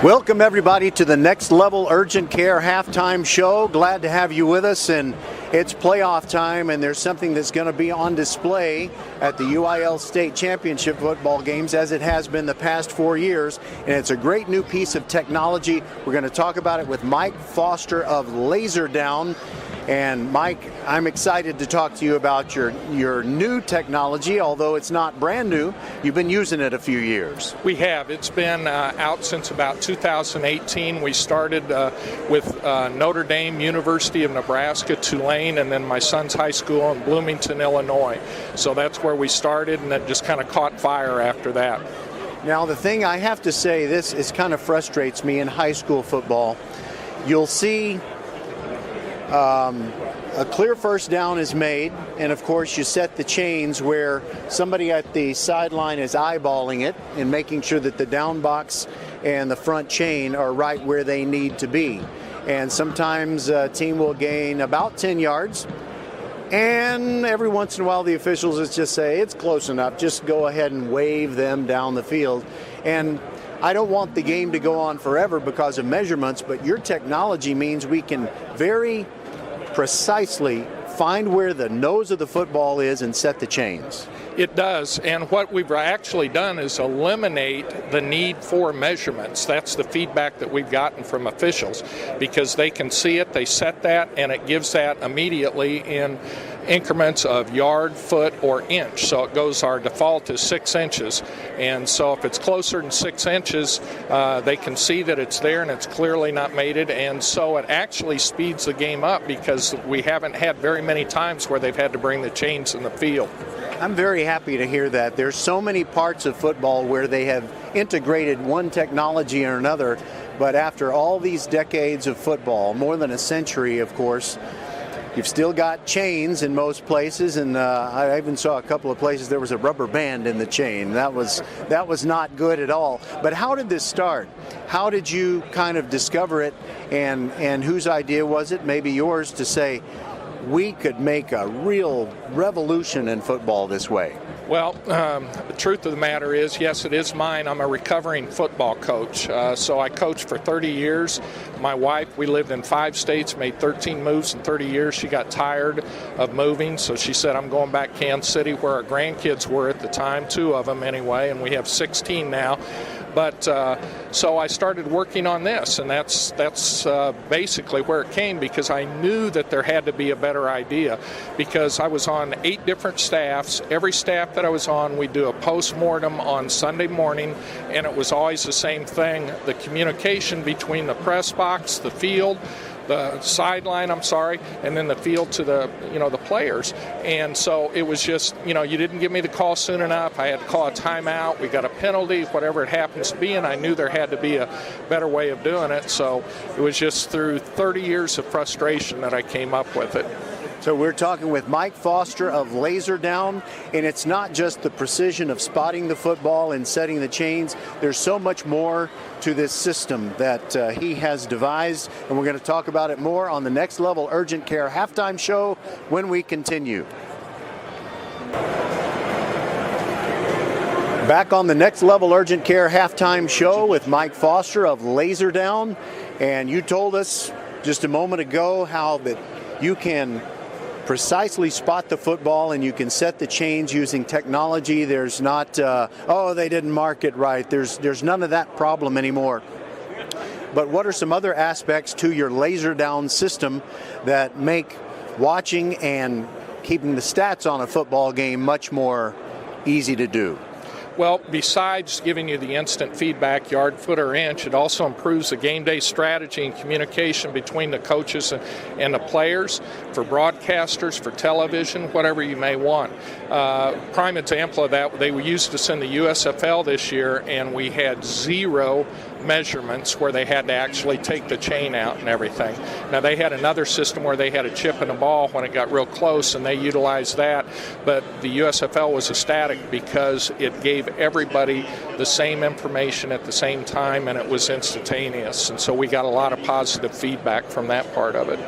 Welcome everybody to the Next Level Urgent Care Halftime Show. Glad to have you with us, and it's playoff time, and there's something that's going to be on display at the UIL State Championship football games, as it has been the past 4 years, and it's a great new piece of technology. We're going to talk about it with Mike Foster of Lazser Downs. And Mike, I'm excited to talk to you about your new technology, although it's not brand new. You've been using it a few years. We have. It's been out since about 2018. We started with Notre Dame, University of Nebraska, Tulane, and then my son's high school in Bloomington, Illinois. So that's where we started, and it just kind of caught fire after that. Now, the thing I have to say, this is kind of frustrates me in high school football. You'll see a clear first down is made, and of course you set the chains where somebody at the sideline is eyeballing it and making sure that the down box and the front chain are right where they need to be. And sometimes a team will gain about 10 yards, and every once in a while the officials just say it's close enough, just go ahead and wave them down the field. And I don't want the game to go on forever because of measurements, but your technology means we can very precisely find where the nose of the football is and set the chains. It does, and what we've actually done is eliminate the need for measurements. That's the feedback that we've gotten from officials, because they can see it, they set that, and it gives that immediately in increments of yard, foot, or inch. So it goes, our default is 6 inches, and so if it's closer than 6 inches, they can see that it's there and it's clearly not mated, and so it actually speeds the game up because we haven't had very many times where they've had to bring the chains in the field. I'm very happy to hear that. There's so many parts of football where they have integrated one technology or another, but after all these decades of football, more than a century, of course, you've still got chains in most places, and I even saw a couple of places there was a rubber band in the chain. That was not good at all. But how did this start? How did you kind of discover it, and whose idea was it? Maybe yours, to say, we could make a real revolution in football this way. Well, the truth of the matter is, yes, it is mine. I'm a recovering football coach. So I coached for 30 years. My wife, we lived in 5 states, made 13 moves in 30 years. She got tired of moving, so she said, I'm going back to Kansas City, where our grandkids were at the time, 2 of them anyway, and we have 16 now. But so I started working on this, and that's basically where it came, because I knew that there had to be a better idea, because I was on 8 different staffs. Every staff that I was on, we do a post-mortem on Sunday morning, and it was always the same thing: the communication between the press box, the field, the sideline, and then the field to the players. And so it was just, you didn't give me the call soon enough. I had to call a timeout. We got a penalty, whatever it happens to be, and I knew there had to be a better way of doing it. So it was just through 30 years of frustration that I came up with it. So we're talking with Mike Foster of Lazser Downs, and it's not just the precision of spotting the football and setting the chains. There's so much more to this system that he has devised, and we're going to talk about it more on the Next Level Urgent Care Halftime Show when we continue. Back on the Next Level Urgent Care Halftime Show with Mike Foster of Lazser Downs, and you told us just a moment ago how that you can precisely spot the football and you can set the chains using technology. There's not, they didn't mark it right. There's none of that problem anymore. But what are some other aspects to your Lazser Downs system that make watching and keeping the stats on a football game much more easy to do? Well, besides giving you the instant feedback, yard, foot, or inch, it also improves the game day strategy and communication between the coaches and the players, for broadcasters, for television, whatever you may want. Prime example of that, they used us in the USFL this year, and we had 0 measurements where they had to actually take the chain out and everything. Now, they had another system where they had a chip in the ball when it got real close, and they utilized that, but the USFL was a static because it gave everybody the same information at the same time, and it was instantaneous, and so we got a lot of positive feedback from that part of it.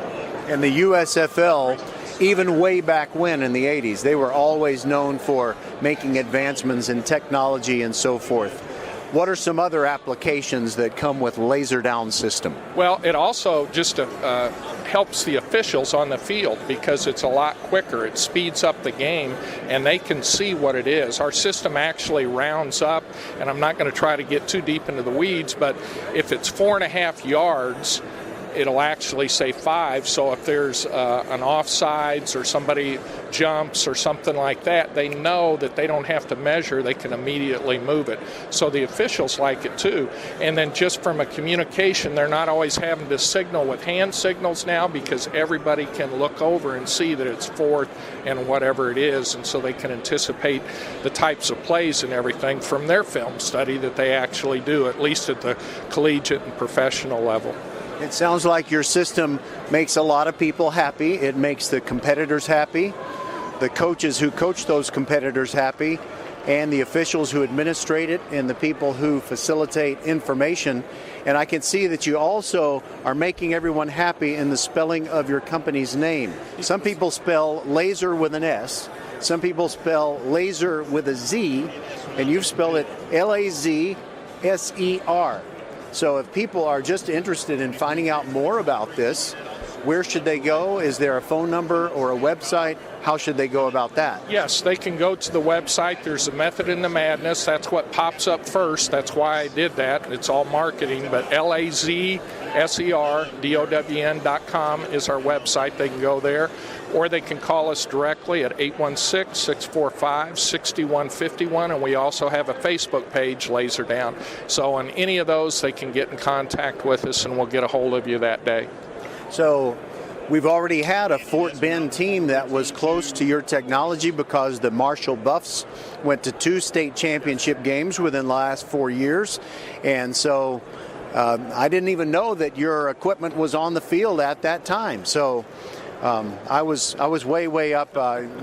And the USFL, even way back when in the 80s, they were always known for making advancements in technology and so forth. What are some other applications that come with Lazser Downs system? Well, it also just helps the officials on the field because it's a lot quicker. It speeds up the game, and they can see what it is. Our system actually rounds up, and I'm not going to try to get too deep into the weeds, but if it's 4.5 yards, it'll actually say 5. So if there's an offsides or somebody jumps or something like that, they know that they don't have to measure. They can immediately move it. So the officials like it too. And then just from a communication, they're not always having to signal with hand signals now because everybody can look over and see that it's 4th and whatever it is. And so they can anticipate the types of plays and everything from their film study that they actually do, at least at the collegiate and professional level. It sounds like your system makes a lot of people happy. It makes the competitors happy, the coaches who coach those competitors happy, and the officials who administrate it, and the people who facilitate information. And I can see that you also are making everyone happy in the spelling of your company's name. Some people spell laser with an S. Some people spell laser with a Z, and you've spelled it Lazser. So if people are just interested in finding out more about this, where should they go? Is there a phone number or a website? How should they go about that? Yes, they can go to the website. There's a method in the madness. That's what pops up first. That's why I did that. It's all marketing, but LazerDown.com is our website. They can go there, or they can call us directly at 816-645-6151, and we also have a Facebook page, Lazser Down. So on any of those, they can get in contact with us, and we'll get a hold of you that day. So we've already had a Fort Bend team that was close to your technology because the Marshall Buffs went to 2 state championship games within the last 4 years. And so I didn't even know that your equipment was on the field at that time. So I was way up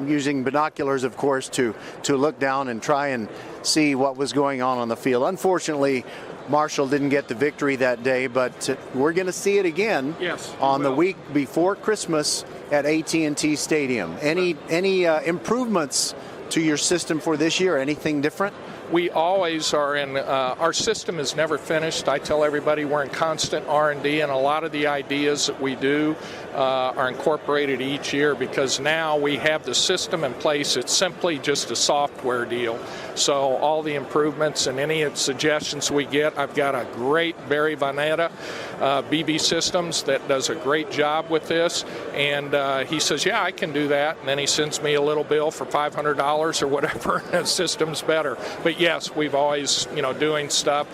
using binoculars, of course, to look down and try and see what was going on the field. Unfortunately, Marshall didn't get the victory that day, but we're going to see it again on the week before Christmas at AT&T Stadium. Any improvements to your system for this year? Anything different? We always are in, our system is never finished. I tell everybody we're in constant R&D, and a lot of the ideas that we do are incorporated each year because now we have the system in place. It's simply just a software deal. So all the improvements and any suggestions we get, I've got a great Barry Vanetta, BB Systems, that does a great job with this. And he says, yeah, I can do that. And then he sends me a little bill for $500 or whatever, and the system's better. But yes, we've always, doing stuff.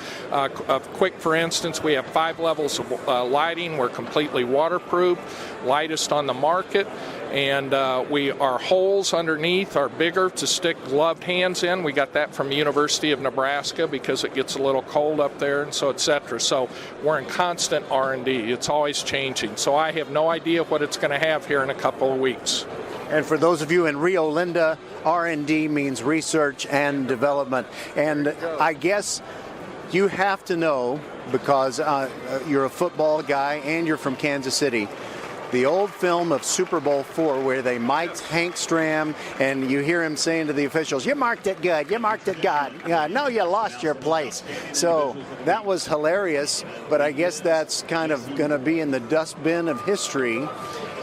Quick, for instance, we have 5 levels of lighting. We're completely waterproof, lightest on the market. And our holes underneath are bigger to stick gloved hands in. We got that from the University of Nebraska because it gets a little cold up there, and so et cetera. So we're in constant R&D. It's always changing. So I have no idea what it's going to have here in a couple of weeks. And for those of you in Rio Linda, R&D means research and development. And I guess you have to know, because you're a football guy and you're from Kansas City, the old film of Super Bowl IV where they mic'd Hank Stram and you hear him saying to the officials, you marked it good, you marked it good. No, you lost your place. So that was hilarious, but I guess that's kind of going to be in the dustbin of history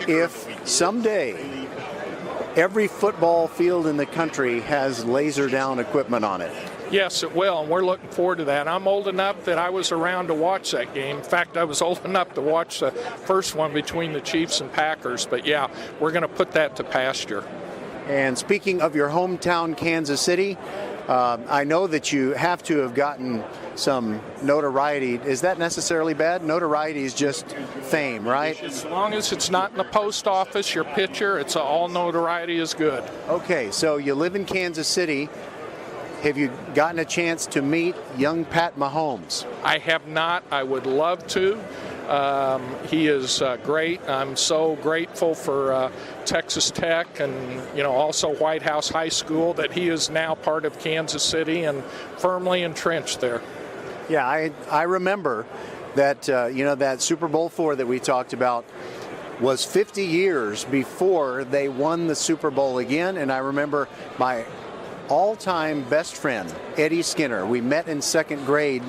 if someday every football field in the country has Lazser Down equipment on it. Yes, it will, and we're looking forward to that. I'm old enough that I was around to watch that game. In fact, I was old enough to watch the first one between the Chiefs and Packers. But yeah, we're going to put that to pasture. And speaking of your hometown, Kansas City, I know that you have to have gotten some notoriety. Is that necessarily bad? Notoriety is just fame, right? As long as it's not in the post office, your picture, it's all notoriety is good. Okay, so you live in Kansas City. Have you gotten a chance to meet young Pat Mahomes? I have not. I would love to. He is great. I'm so grateful for Texas Tech and also White House High School that he is now part of Kansas City and firmly entrenched there. Yeah, I remember that that Super Bowl IV that we talked about was 50 years before they won the Super Bowl again, and I remember my all-time best friend, Eddie Skinner. We met in second grade.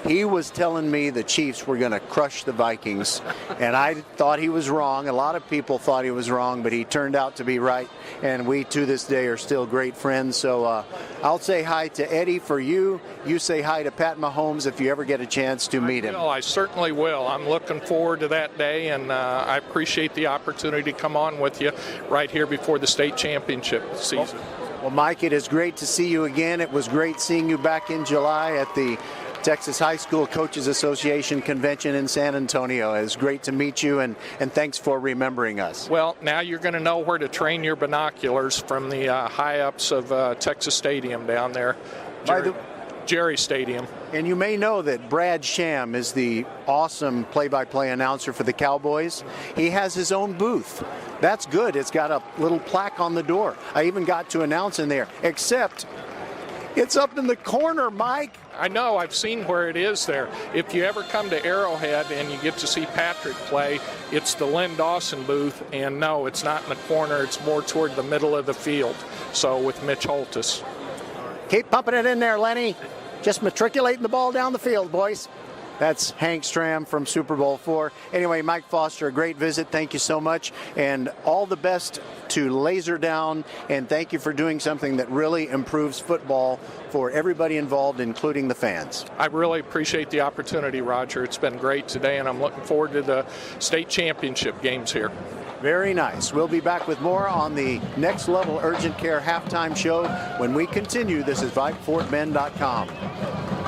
He was telling me the Chiefs were going to crush the Vikings, and I thought he was wrong. A lot of people thought he was wrong, but he turned out to be right, and we to this day are still great friends. So I'll say hi to Eddie for you. You say hi to Pat Mahomes if you ever get a chance to meet him. I certainly will. I'm looking forward to that day, and I appreciate the opportunity to come on with you right here before the state championship season. Well, Mike, it is great to see you again. It was great seeing you back in July at the Texas High School Coaches Association Convention in San Antonio. It was great to meet you, and thanks for remembering us. Well, now you're going to know where to train your binoculars from the high-ups of Texas Stadium down there, Jerry Stadium. And you may know that Brad Sham is the awesome play-by-play announcer for the Cowboys. He has his own booth. That's good. It's got a little plaque on the door. I even got to announce in there, except it's up in the corner, Mike. I know. I've seen where it is there. If you ever come to Arrowhead and you get to see Patrick play, it's the Lynn Dawson booth, and no, it's not in the corner. It's more toward the middle of the field, so with Mitch Holtis. Keep pumping it in there, Lenny. Just matriculating the ball down the field, boys. That's Hank Stram from Super Bowl IV. Anyway, Mike Foster, a great visit. Thank you so much. And all the best to Lazser Downs. And thank you for doing something that really improves football for everybody involved, including the fans. I really appreciate the opportunity, Roger. It's been great today, and I'm looking forward to the state championship games here. Very nice. We'll be back with more on the Next Level Urgent Care halftime show when we continue. This is VYPEFortBend.com.